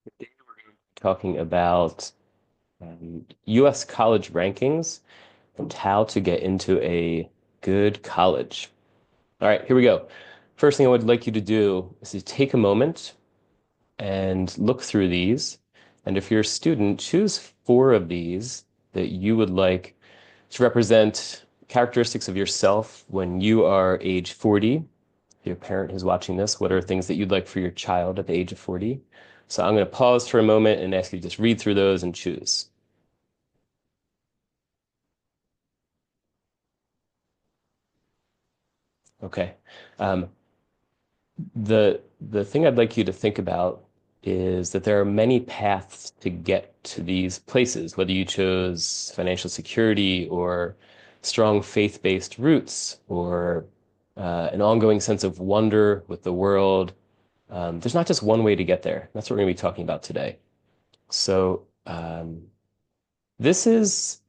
Today we're going to be talking about U.S. college rankings and how to get into a good college. All right, here we go. First thing I would like you to do is to take a moment and look through these. And if you're a student, choose four of these that you would like to represent characteristics of yourself when you are age 40. If you're a parent who's watching this, what are things that you'd like for your child at the age of 40? So I'm going to pause for a moment and ask you to just read through those and choose. Okay. Um, the thing I'd like you to think about is that there are many paths to get to these places, whether you chose financial security or strong faith-based roots or an ongoing sense of wonder with the world. There's not just one way to get there. That's what we're going to be talking about today. So this is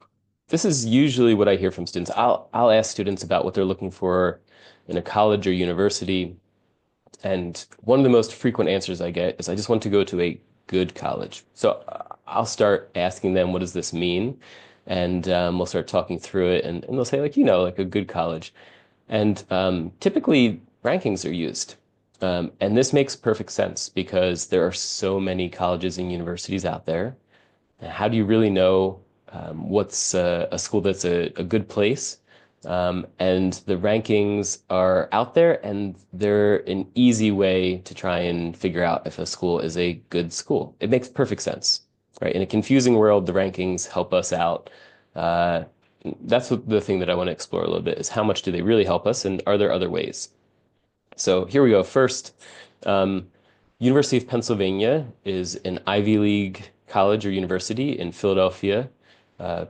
this is usually what I hear from students. I'll ask students about what they're looking for in a college or university. And one of the most frequent answers I get is I just want to go to a good college. So I'll start asking them, what does this mean? And we'll start talking through it. And they'll say, like, like a good college. And typically, rankings are used. And this makes perfect sense because there are so many colleges and universities out there. And how do you really know what's a school that's a good place? And the rankings are out there, and they're an easy way to try and figure out if a school is a good school. It makes perfect sense, right? In a confusing world, the rankings help us out. Uh, that's the thing that I want to explore a little bit is how much do they really help us, and are there other ways? So here we go. First, um, University of Pennsylvania is an Ivy League college or university in Philadelphia, uh,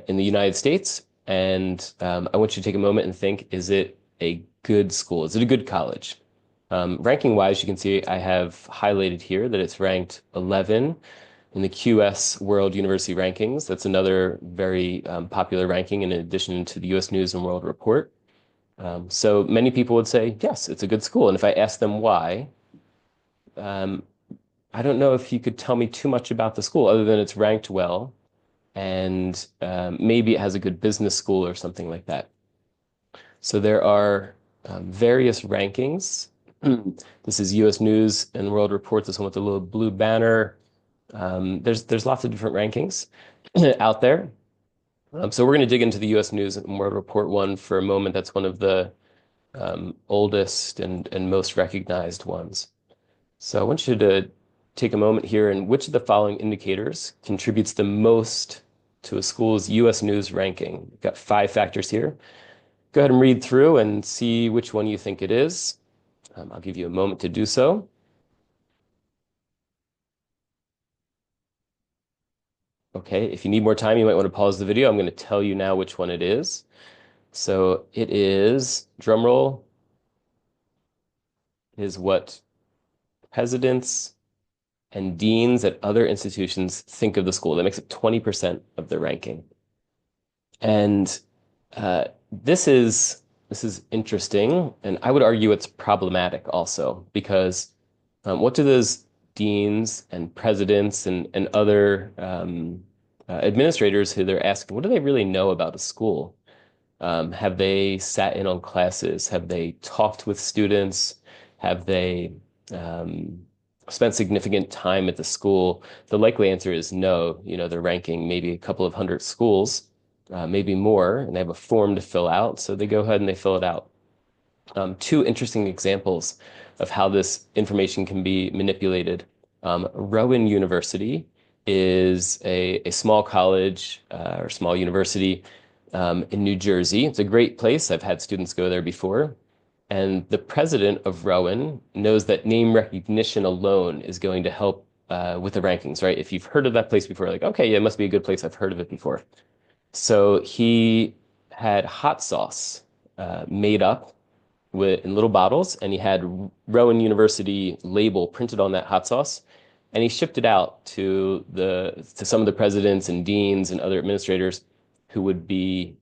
in the United States. And I want you to take a moment and think, is it a good school? Is it a good college? Ranking wise, you can see I have highlighted here that it's ranked 11 in the QS World University Rankings. That's another very popular ranking in addition to the US News and World Report. So many people would say, yes, it's a good school. And if I ask them why, um, I don't know if you could tell me too much about the school other than it's ranked well and maybe it has a good business school or something like that. So there are various rankings. This is US News and World Report, this one with the little blue banner. There's lots of different rankings out there. So we're going to dig into the US News and World Report one for a moment. That's one of the oldest and most recognized ones. So I want you to take a moment here and which of the following indicators contributes the most to a school's US News ranking? We've got five factors here. Go ahead and read through and see which one you think it is. I'll give you a moment to do so. Okay, if you need more time, you might want to pause the video. I'm going to tell you now which one it is. So it is, drum roll, is what presidents and deans at other institutions think of the school. That makes up 20% of the ranking. And uh, this is interesting, and I would argue it's problematic also because what do those deans and presidents and other administrators who they're asking, what do they really know about a school? Have they sat in on classes? Have they talked with students? Have they um, spent significant time at the school? The likely answer is no. They're ranking maybe a couple of hundred schools, maybe more, and they have a form to fill out. So they go ahead and they fill it out. Two interesting examples of how this information can be manipulated. Rowan University is a small college or small university in New Jersey. It's a great place. I've had students go there before. And the president of Rowan knows that name recognition alone is going to help with the rankings, right? If you've heard of that place before, like, okay, yeah, it must be a good place. I've heard of it before. So he had hot sauce made up in little bottles, and he had Rowan University label printed on that hot sauce, and he shipped it out to some of the presidents and deans and other administrators who would be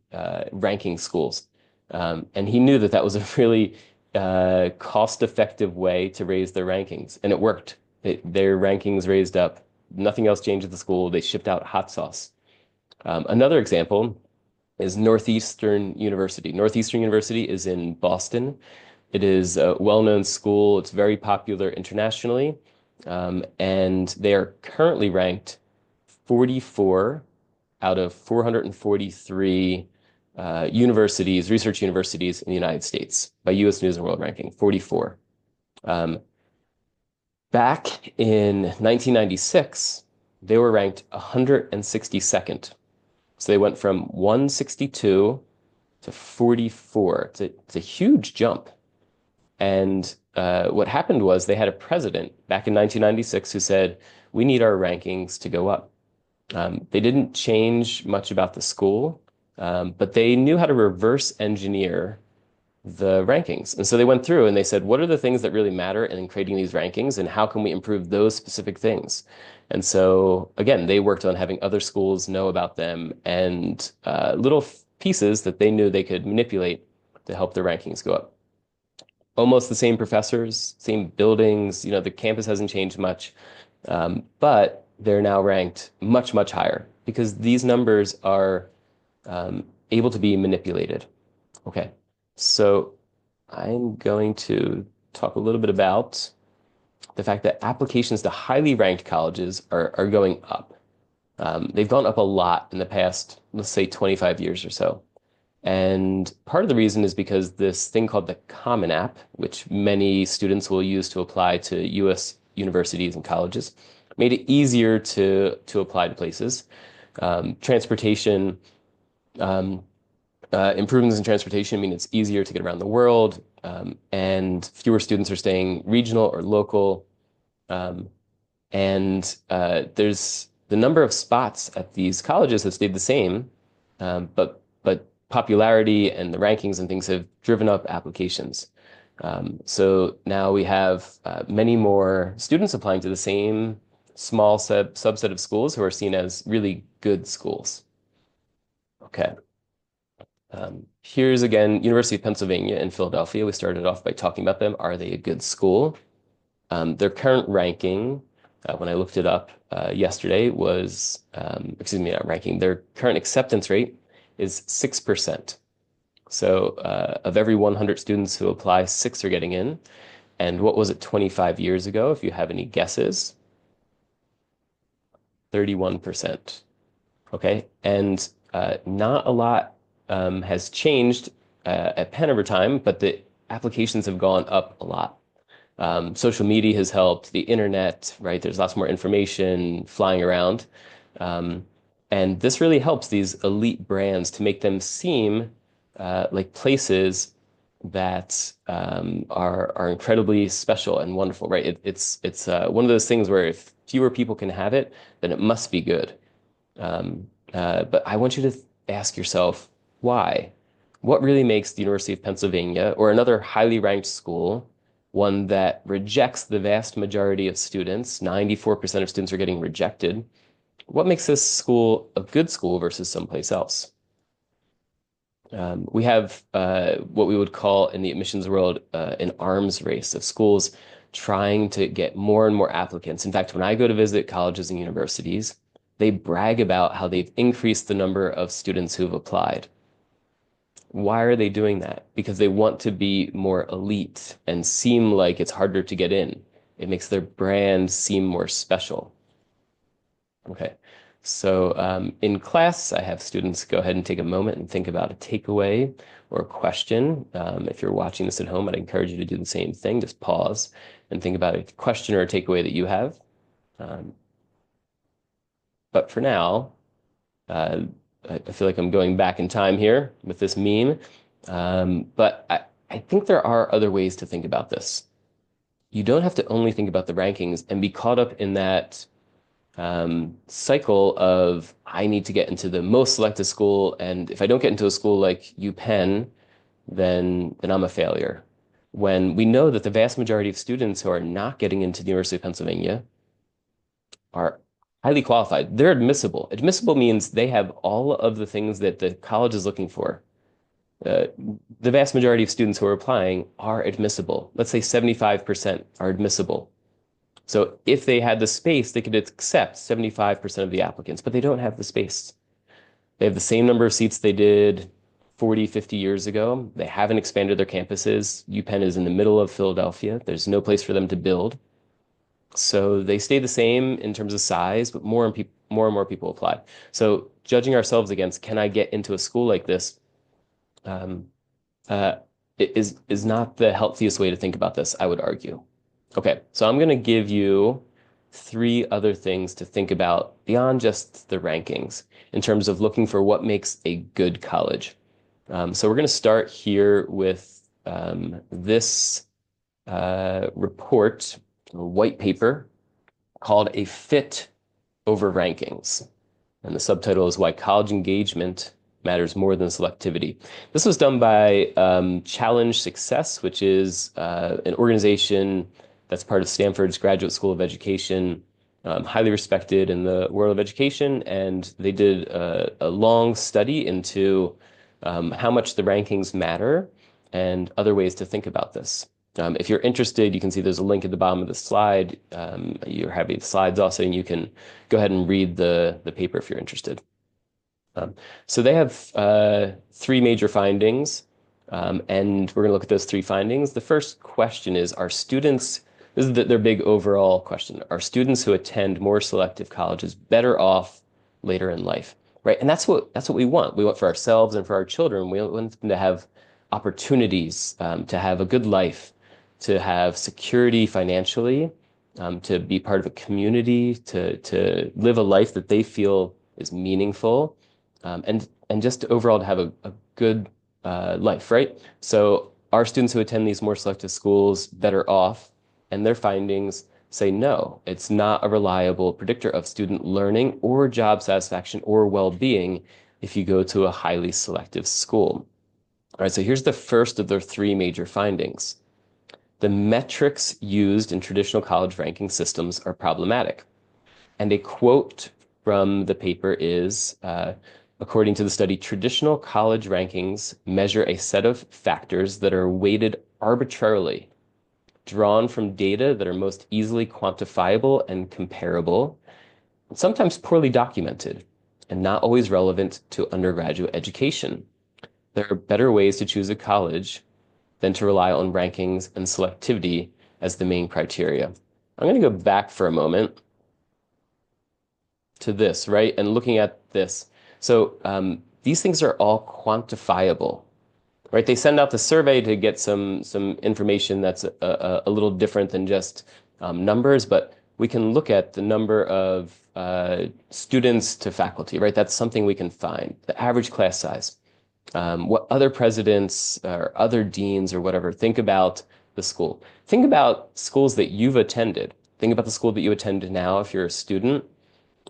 ranking schools. And he knew that that was a really cost-effective way to raise their rankings, and it worked. Their rankings raised up. Nothing else changed at the school. They shipped out hot sauce. Another example is Northeastern University. Northeastern University is in Boston. It is a well-known school. It's very popular internationally. And they are currently ranked 44 out of 443 universities, research universities in the United States by US News and World Ranking, 44. Um, Back in 1996, they were ranked 162nd. So they went from 162 to 44. It's a huge jump. And what happened was they had a president back in 1996 who said, we need our rankings to go up. They didn't change much about the school, but they knew how to reverse engineer the rankings. And so they went through and they said, what are the things that really matter in creating these rankings and how can we improve those specific things? And so again, they worked on having other schools know about them and little pieces that they knew they could manipulate to help their rankings go up. Almost the same professors, same buildings, the campus hasn't changed much, but they're now ranked much, much higher because these numbers are able to be manipulated. Okay. So I'm going to talk a little bit about the fact that applications to highly ranked colleges are going up. They've gone up a lot in the past, let's say 25 years or so. And part of the reason is because this thing called the Common App, which many students will use to apply to US universities and colleges, made it easier to apply to places. Transportation, improvements in transportation mean it's easier to get around the world, and fewer students are staying regional or local. There's the number of spots at these colleges has stayed the same, but popularity and the rankings and things have driven up applications. So now we have many more students applying to the same small subset of schools who are seen as really good schools. Okay. Here's again, University of Pennsylvania in Philadelphia. We started off by talking about them. Are they a good school? Their current ranking, when I looked it up yesterday, was, excuse me, not ranking, their current acceptance rate is 6%. So of every 100 students who apply, 6 are getting in. And what was it 25 years ago, if you have any guesses? 31%. Okay, and not a lot has changed at Penn over time, but the applications have gone up a lot. Social media has helped, the internet, right? There's lots more information flying around. And this really helps these elite brands to make them seem like places that are incredibly special and wonderful, right? It's one of those things where if fewer people can have it, then it must be good. But I want you to ask yourself, why? What really makes the University of Pennsylvania or another highly ranked school one that rejects the vast majority of students? 94% of students are getting rejected. What makes this school a good school versus someplace else? We have what we would call in the admissions world an arms race of schools trying to get more and more applicants. In fact, when I go to visit colleges and universities, they brag about how they've increased the number of students who've applied. Why are they doing that? Because they want to be more elite and seem like it's harder to get in. It makes their brand seem more special. Okay, so in class, I have students go ahead and take a moment and think about a takeaway or a question. If you're watching this at home, I'd encourage you to do the same thing. Just pause and think about a question or a takeaway that you have. But for now, I feel like I'm going back in time here with this meme. But I think there are other ways to think about this. You don't have to only think about the rankings and be caught up in that cycle of I need to get into the most selective school, and if I don't get into a school like UPenn, then I'm a failure. When we know that the vast majority of students who are not getting into the University of Pennsylvania are highly qualified. They're admissible. Admissible means they have all of the things that the college is looking for. Uh, the vast majority of students who are applying are admissible. Let's say 75% are admissible. So if they had the space, they could accept 75% of the applicants, but they don't have the space. They have the same number of seats they did 40, 50 years ago. They haven't expanded their campuses. UPenn is in the middle of Philadelphia. There's no place for them to build. So they stay the same in terms of size, but more and more people apply. So judging ourselves against, can I get into a school like this, um, uh, is not the healthiest way to think about this, I would argue. Okay, so I'm going to give you three other things to think about beyond just the rankings in terms of looking for what makes a good college. So we're going to start here with this report, a white paper called A Fit Over Rankings. And the subtitle is Why College Engagement Matters More Than Selectivity. This was done by Challenge Success, which is an organization that's part of Stanford's Graduate School of Education, highly respected in the world of education. And they did a long study into how much the rankings matter and other ways to think about this. If you're interested, you can see there's a link at the bottom of the slide. You're having the slides also, and you can go ahead and read the paper if you're interested. So they have three major findings, and we're going to look at those three findings. The first question is, are students, this is their big overall question, are students who attend more selective colleges better off later in life? Right? And that's what we want. We want for ourselves and for our children. We want them to have opportunities, to have a good life, to have security financially, to be part of a community, to live a life that they feel is meaningful, and just overall to have a good life, right? So are students who attend these more selective schools better off? And their findings say no, it's not a reliable predictor of student learning or job satisfaction or well-being if you go to a highly selective school. All right, so here's the first of their three major findings. The metrics used in traditional college ranking systems are problematic. And a quote from the paper is, according to the study, traditional college rankings measure a set of factors that are weighted arbitrarily, drawn from data that are most easily quantifiable and comparable, sometimes poorly documented, and not always relevant to undergraduate education. There are better ways to choose a college than to rely on rankings and selectivity as the main criteria. I'm going to go back for a moment to this, right? And looking at this. So these things are all quantifiable, right? They send out the survey to get some information that's a little different than just numbers, but we can look at the number of students to faculty, right? That's something we can find. The average class size. What other presidents or other deans or whatever think about the school. Think about schools that you've attended. Think about the school that you attend now if you're a student,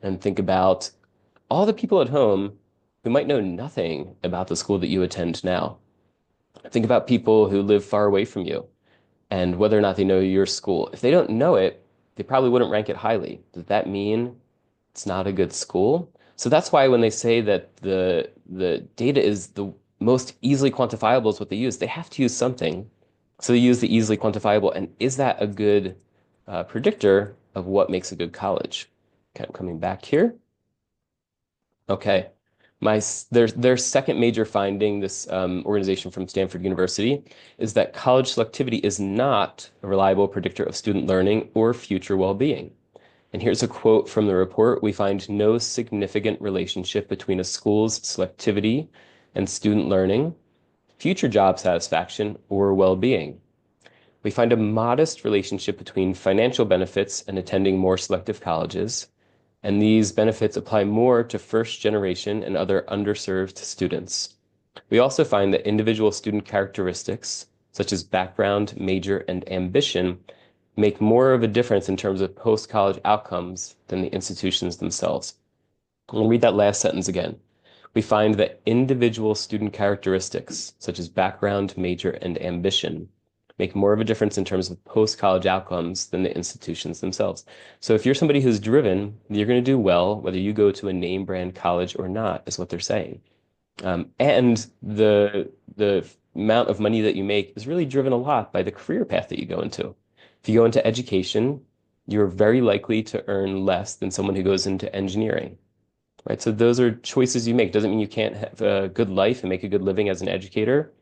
and think about all the people at home who might know nothing about the school that you attend now. Think about people who live far away from you and whether or not they know your school. If they don't know it, they probably wouldn't rank it highly. Does that mean it's not a good school? So that's why when they say that the data is the most easily quantifiable is what they use, they have to use something. So they use the easily quantifiable. And is that a good predictor of what makes a good college? Okay, I'm coming back here. Okay. Their second major finding, this organization from Stanford University, is that college selectivity is not a reliable predictor of student learning or future well-being. And here's a quote from the report. We find no significant relationship between a school's selectivity and student learning, future job satisfaction, or well-being. We find a modest relationship between financial benefits and attending more selective colleges, and these benefits apply more to first generation and other underserved students. We also find that individual student characteristics, such as background, major, and ambition, make more of a difference in terms of post-college outcomes than the institutions themselves. I'll read that last sentence again. We find that individual student characteristics, such as background, major, and ambition, make more of a difference in terms of post-college outcomes than the institutions themselves. So if you're somebody who's driven, you're going to do well, whether you go to a name brand college or not, is what they're saying. And the amount of money that you make is really driven a lot by the career path that you go into. If you go into education, you're very likely to earn less than someone who goes into engineering, right? So those are choices you make. Doesn't mean you can't have a good life and make a good living as an educator,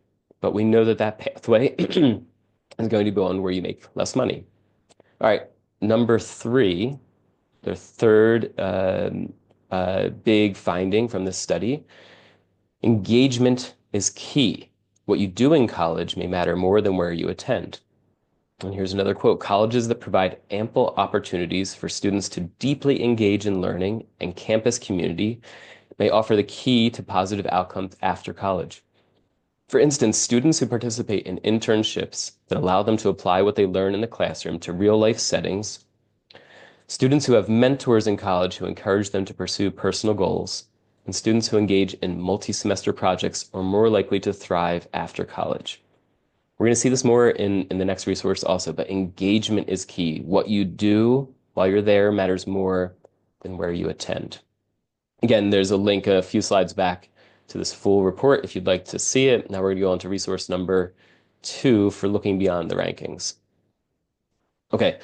but we know that that pathway is going to be one where you make less money. All right, number three, the third big finding from this study, engagement is key. What you do in college may matter more than where you attend. And here's another quote. Colleges that provide ample opportunities for students to deeply engage in learning and campus community may offer the key to positive outcomes after college. For instance, students who participate in internships that allow them to apply what they learn in the classroom to real life settings, students who have mentors in college who encourage them to pursue personal goals, and students who engage in multi-semester projects are more likely to thrive after college. We're going to see this more in the next resource also, but engagement is key. What you do while you're there matters more than where you attend. Again, there's a link a few slides back to this full report if you'd like to see it. Now we're going to go on to resource number 2 for looking beyond the rankings. Okay,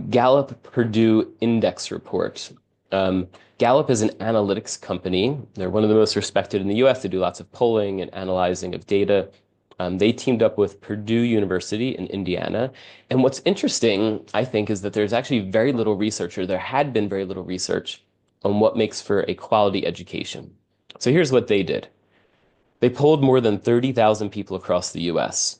Gallup Purdue Index Report. Gallup is an analytics company. They're one of the most respected in the US. They do lots of polling and analyzing of data. They teamed up with Purdue University in Indiana. And what's interesting, I think, is that there's actually very little research, or there had been very little research on what makes for a quality education. So here's what they did. They polled more than 30,000 people across the US,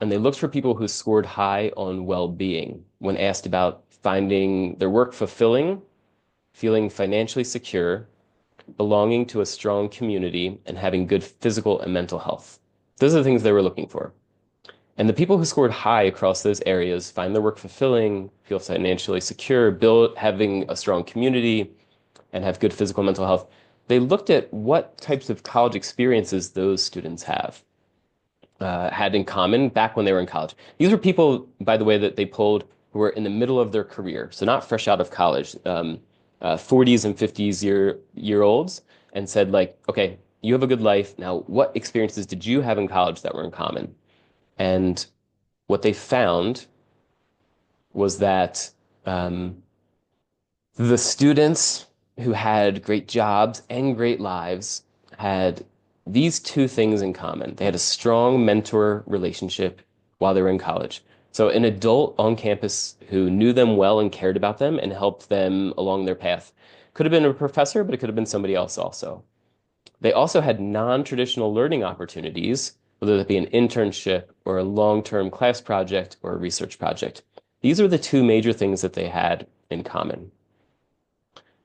and they looked for people who scored high on well-being when asked about finding their work fulfilling, feeling financially secure, belonging to a strong community, and having good physical and mental health. Those are the things they were looking for. And the people who scored high across those areas find their work fulfilling, feel financially secure, having a strong community, and have good physical and mental health. They looked at what types of college experiences those students had in common back when they were in college. These were people, by the way, that they polled who were in the middle of their career, so not fresh out of college, 40s and 50s year olds, and said like, okay, you have a good life. Now, what experiences did you have in college that were in common? And what they found was that the students who had great jobs and great lives had these two things in common. They had a strong mentor relationship while they were in college. So an adult on campus who knew them well and cared about them and helped them along their path. Could have been a professor, but it could have been somebody else also. They also had non-traditional learning opportunities, whether that be an internship or a long-term class project or a research project. These are the two major things that they had in common.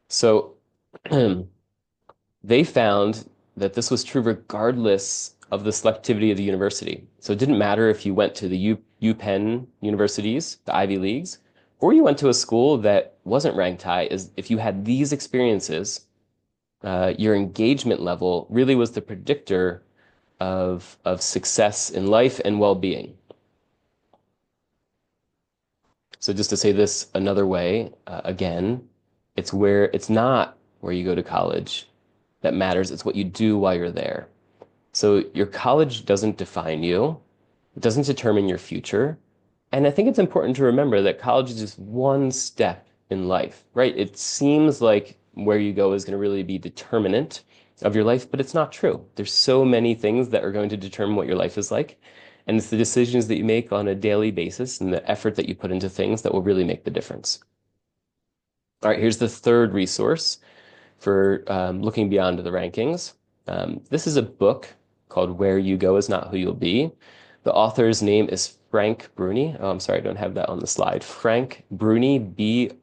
So they found that this was true regardless of the selectivity of the university. So it didn't matter if you went to the UPenn universities, the Ivy Leagues, or you went to a school that wasn't ranked high, is if you had these experiences, your engagement level really was the predictor of success in life and well-being. So just to say this another way, again, it's not where you go to college that matters. It's what you do while you're there. So your college doesn't define you. It doesn't determine your future. And I think it's important to remember that college is just one step in life, right? It seems like where you go is going to really be determinant of your life, but it's not true. There's so many things that are going to determine what your life is like. And it's the decisions that you make on a daily basis and the effort that you put into things that will really make the difference. All right, here's the third resource for looking beyond the rankings. This is a book called Where You Go Is Not Who You'll Be. The author's name is Frank Bruni. Oh, I'm sorry, I don't have that on the slide. Frank Bruni, B-R-U-N-I.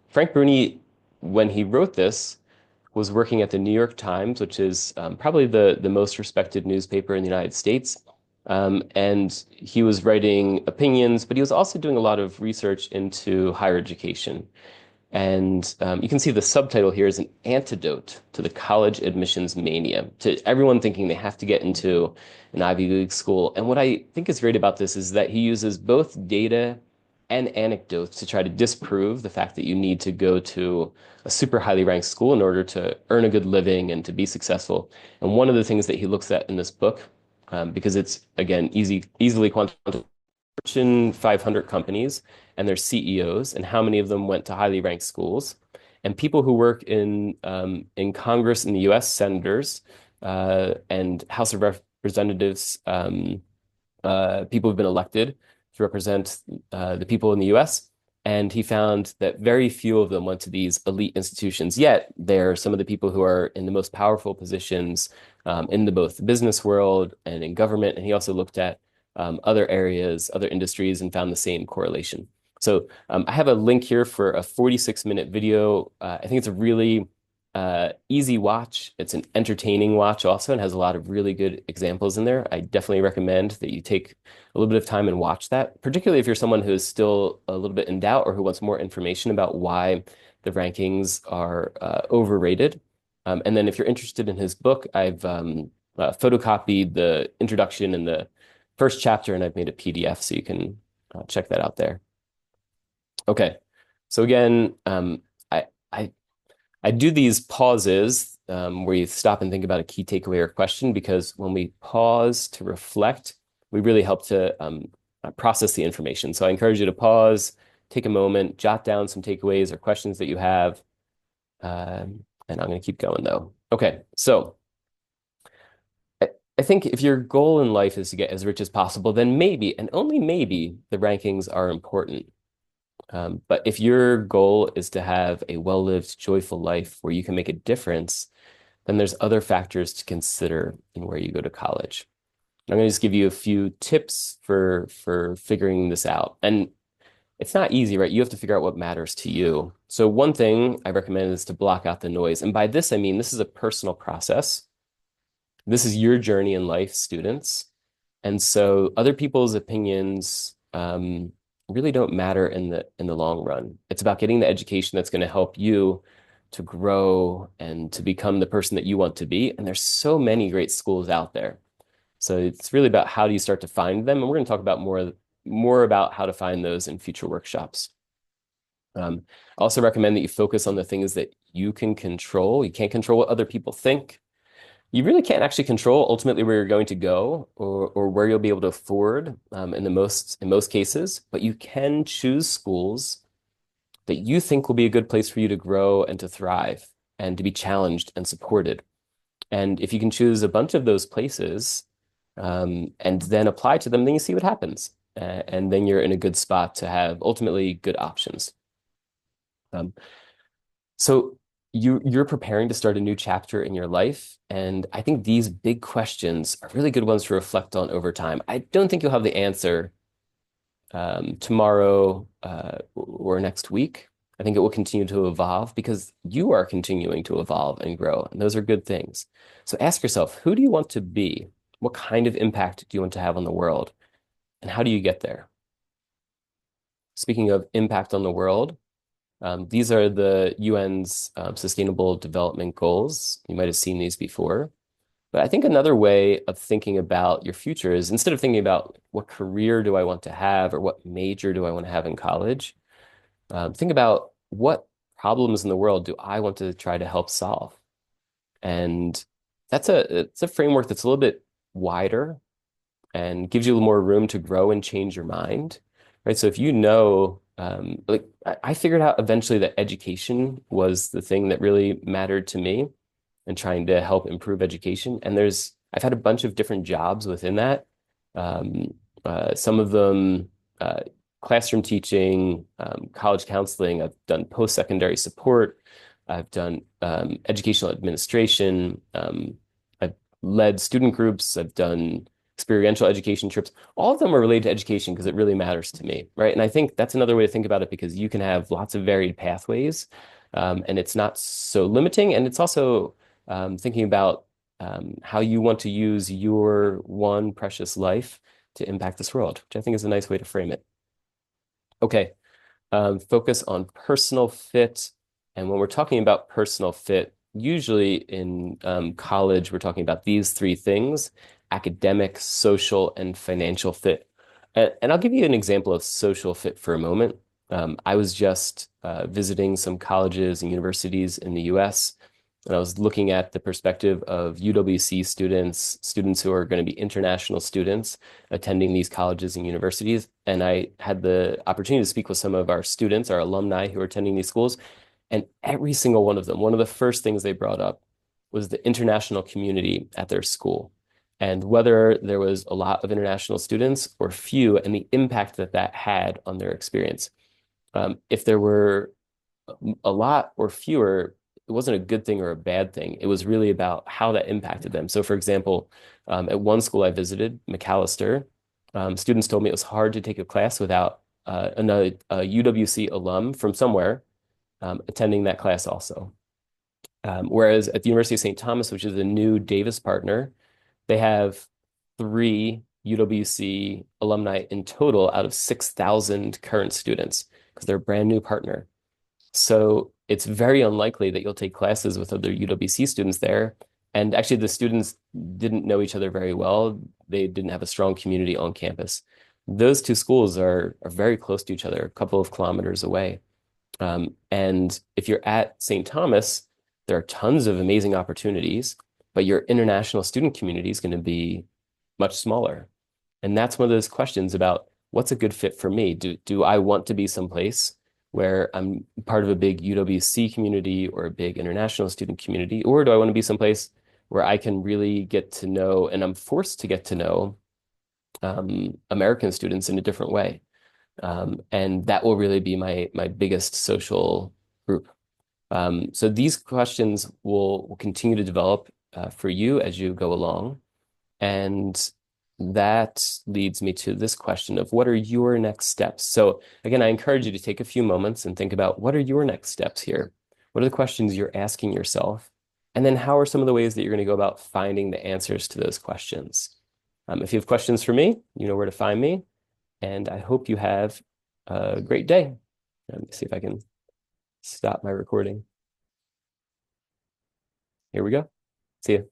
Frank Bruni, when he wrote this, was working at the New York Times, which is probably the most respected newspaper in the United States. And he was writing opinions, but he was also doing a lot of research into higher education. And you can see the subtitle here is an antidote to the college admissions mania, to everyone thinking they have to get into an Ivy League school. And what I think is great about this is that he uses both data and anecdotes to try to disprove the fact that you need to go to a super highly ranked school in order to earn a good living and to be successful. And one of the things that he looks at in this book because it's, again, easily quantifiable. Fortune 500 companies and their CEOs, and how many of them went to highly ranked schools, and people who work in Congress in the U.S., senators and House of Representatives, people who've been elected to represent the people in the U.S. And he found that very few of them went to these elite institutions. Yet they're some of the people who are in the most powerful positions in both the business world and in government. And he also looked at other areas, other industries, and found the same correlation. So I have a link here for a 46-minute video. I think it's a really easy watch. It's an entertaining watch also, and has a lot of really good examples in there. I definitely recommend that you take a little bit of time and watch that, particularly if you're someone who is still a little bit in doubt or who wants more information about why the rankings are overrated. And then if you're interested in his book, I've photocopied the introduction and the first chapter, and I've made a PDF so you can check that out there. Okay, so again, I do these pauses where you stop and think about a key takeaway or question, because when we pause to reflect, we really help to process the information. So I encourage you to pause, take a moment, jot down some takeaways or questions that you have. And I'm going to keep going though. Okay, so I think if your goal in life is to get as rich as possible, then maybe, and only maybe, the rankings are important. But if your goal is to have a well-lived, joyful life where you can make a difference, then there's other factors to consider in where you go to college. I'm going to just give you a few tips for figuring this out. And it's not easy, right? You have to figure out what matters to you. So one thing I recommend is to block out the noise. And by this, I mean, this is a personal process. This is your journey in life, students. And so other people's opinions really don't matter in the long run. It's about getting the education that's going to help you to grow and to become the person that you want to be. And there's so many great schools out there. So it's really about how do you start to find them. And we're going to talk about more about how to find those in future workshops. I also recommend that you focus on the things that you can control. You can't control what other people think. You really can't actually control ultimately where you're going to go, or where you'll be able to afford in most cases, but you can choose schools that you think will be a good place for you to grow and to thrive and to be challenged and supported. And if you can choose a bunch of those places and then apply to them, then you see what happens. And then you're in a good spot to have ultimately good options. So you're preparing to start a new chapter in your life, and I think these big questions are really good ones to reflect on over time. I don't think you'll have the answer tomorrow or next week. I think it will continue to evolve because you are continuing to evolve and grow, and those are good things. So ask yourself, who do you want to be? What kind of impact do you want to have on the world? And how do you get there? Speaking of impact on the world, these are the UN's Sustainable Development Goals. You might have seen these before. But I think another way of thinking about your future is, instead of thinking about what career do I want to have or what major do I want to have in college, think about what problems in the world do I want to try to help solve. And it's a framework that's a little bit wider and gives you more room to grow and change your mind, right? So if you know, like I figured out eventually that education was the thing that really mattered to me and trying to help improve education. And I've had a bunch of different jobs within that. Some of them classroom teaching, college counseling. I've done post-secondary support. I've done educational administration. I've led student groups. I've done experiential education trips. All of them are related to education because it really matters to me, right? And I think that's another way to think about it, because you can have lots of varied pathways, and it's not so limiting. And it's also thinking about how you want to use your one precious life to impact this world, which I think is a nice way to frame it. Okay, focus on personal fit. And when we're talking about personal fit, usually in college, we're talking about these three things: academic, social, and financial fit. And I'll give you an example of social fit for a moment. I was just visiting some colleges and universities in the US, and I was looking at the perspective of UWC students, students who are going to be international students attending these colleges and universities. And I had the opportunity to speak with some of our students, our alumni who are attending these schools, and every single one of them, one of the first things they brought up was the international community at their school and whether there was a lot of international students or few and the impact that that had on their experience. If there were a lot or fewer, it wasn't a good thing or a bad thing. It was really about how that impacted them. So, for example, at one school I visited, Macalester, students told me it was hard to take a class without another UWC alum from somewhere attending that class also. Whereas at the University of St. Thomas, which is a new Davis partner, they have three UWC alumni in total out of 6,000 current students because they're a brand new partner. So it's very unlikely that you'll take classes with other UWC students there. And actually, the students didn't know each other very well. They didn't have a strong community on campus. Those two schools are very close to each other, a couple of kilometers away. And if you're at St. Thomas, there are tons of amazing opportunities, but your international student community is going to be much smaller. And that's one of those questions about what's a good fit for me? Do I want to be someplace where I'm part of a big UWC community or a big international student community, or do I want to be someplace where I can really get to know and I'm forced to get to know American students in a different way? And that will really be my biggest social group. So these questions will continue to develop for you as you go along. And that leads me to this question of what are your next steps? So again, I encourage you to take a few moments and think about what are your next steps here? What are the questions you're asking yourself? And then how are some of the ways that you're going to go about finding the answers to those questions? If you have questions for me, you know where to find me. And I hope you have a great day. Let me see if I can stop my recording. Here we go. See you.